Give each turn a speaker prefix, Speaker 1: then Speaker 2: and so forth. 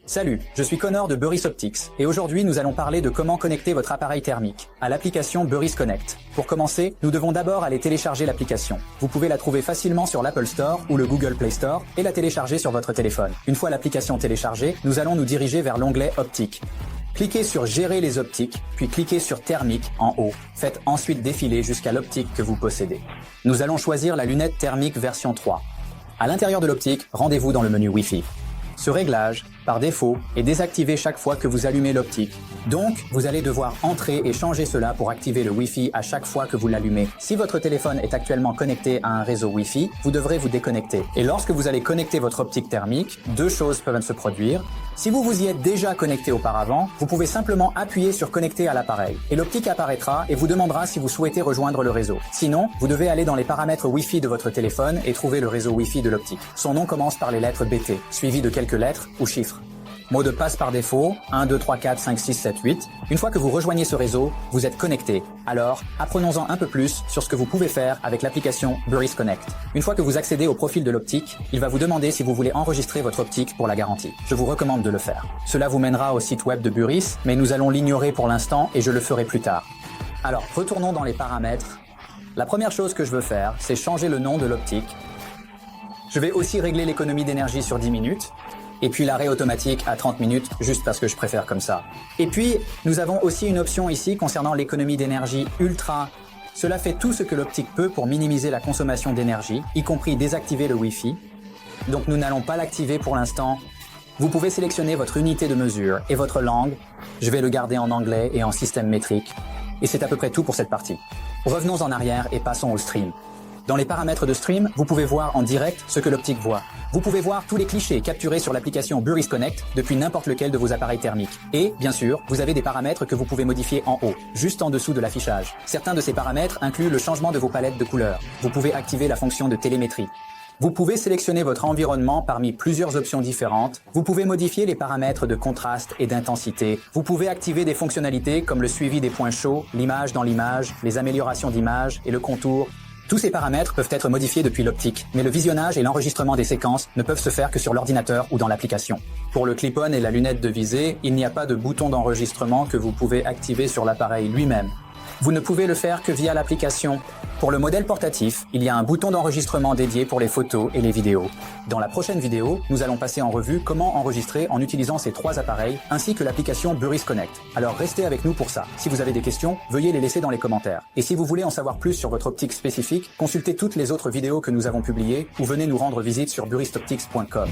Speaker 1: Salut, je suis Connor de Burris Optics et aujourd'hui nous allons parler de comment connecter votre appareil thermique à l'application Burris Connect. Pour commencer, nous devons d'abord aller télécharger l'application. Vous pouvez la trouver facilement sur l'Apple Store ou le Google Play Store et la télécharger sur votre téléphone. Une fois l'application téléchargée, nous allons nous diriger vers l'onglet Optique. Cliquez sur Gérer les optiques, puis cliquez sur Thermique en haut. Faites ensuite défiler jusqu'à l'optique que vous possédez. Nous allons choisir la lunette thermique version 3. À l'intérieur de l'optique, rendez-vous dans le menu Wi-Fi. Ce réglage, par défaut, est désactivé chaque fois que vous allumez l'optique. Donc, vous allez devoir entrer et changer cela pour activer le Wi-Fi à chaque fois que vous l'allumez. Si votre téléphone est actuellement connecté à un réseau Wi-Fi, vous devrez vous déconnecter. Et lorsque vous allez connecter votre optique thermique, deux choses peuvent se produire. Si vous vous y êtes déjà connecté auparavant, vous pouvez simplement appuyer sur Connecter à l'appareil. Et l'optique apparaîtra et vous demandera si vous souhaitez rejoindre le réseau. Sinon, vous devez aller dans les paramètres Wi-Fi de votre téléphone et trouver le réseau Wi-Fi de l'optique. Son nom commence par les lettres BT, suivi de quelques lettres ou chiffres. Mot de passe par défaut, 1, 2, 3, 4, 5, 6, 7, 8. Une fois que vous rejoignez ce réseau, vous êtes connecté. Alors, apprenons-en un peu plus sur ce que vous pouvez faire avec l'application Burris Connect. Une fois que vous accédez au profil de l'optique, il va vous demander si vous voulez enregistrer votre optique pour la garantie. Je vous recommande de le faire. Cela vous mènera au site web de Burris, mais nous allons l'ignorer pour l'instant et je le ferai plus tard. Alors, retournons dans les paramètres. La première chose que je veux faire, c'est changer le nom de l'optique. Je vais aussi régler l'économie d'énergie sur 10 minutes. Et puis l'arrêt automatique à 30 minutes, juste parce que je préfère comme ça. Et puis, nous avons aussi une option ici concernant l'économie d'énergie ultra. Cela fait tout ce que l'optique peut pour minimiser la consommation d'énergie, y compris désactiver le Wi-Fi. Donc nous n'allons pas l'activer pour l'instant. Vous pouvez sélectionner votre unité de mesure et votre langue. Je vais le garder en anglais et en système métrique. Et c'est à peu près tout pour cette partie. Revenons en arrière et passons au stream. Dans les paramètres de stream, vous pouvez voir en direct ce que l'optique voit. Vous pouvez voir tous les clichés capturés sur l'application Burris Connect depuis n'importe lequel de vos appareils thermiques. Et, bien sûr, vous avez des paramètres que vous pouvez modifier en haut, juste en dessous de l'affichage. Certains de ces paramètres incluent le changement de vos palettes de couleurs. Vous pouvez activer la fonction de télémétrie. Vous pouvez sélectionner votre environnement parmi plusieurs options différentes. Vous pouvez modifier les paramètres de contraste et d'intensité. Vous pouvez activer des fonctionnalités comme le suivi des points chauds, l'image dans l'image, les améliorations d'image et le contour. Tous ces paramètres peuvent être modifiés depuis l'optique, mais le visionnage et l'enregistrement des séquences ne peuvent se faire que sur l'ordinateur ou dans l'application. Pour le clip-on et la lunette de visée, il n'y a pas de bouton d'enregistrement que vous pouvez activer sur l'appareil lui-même. Vous ne pouvez le faire que via l'application. Pour le modèle portatif, il y a un bouton d'enregistrement dédié pour les photos et les vidéos. Dans la prochaine vidéo, nous allons passer en revue comment enregistrer en utilisant ces trois appareils, ainsi que l'application Burris Connect. Alors restez avec nous pour ça. Si vous avez des questions, veuillez les laisser dans les commentaires. Et si vous voulez en savoir plus sur votre optique spécifique, consultez toutes les autres vidéos que nous avons publiées ou venez nous rendre visite sur burrisoptics.com.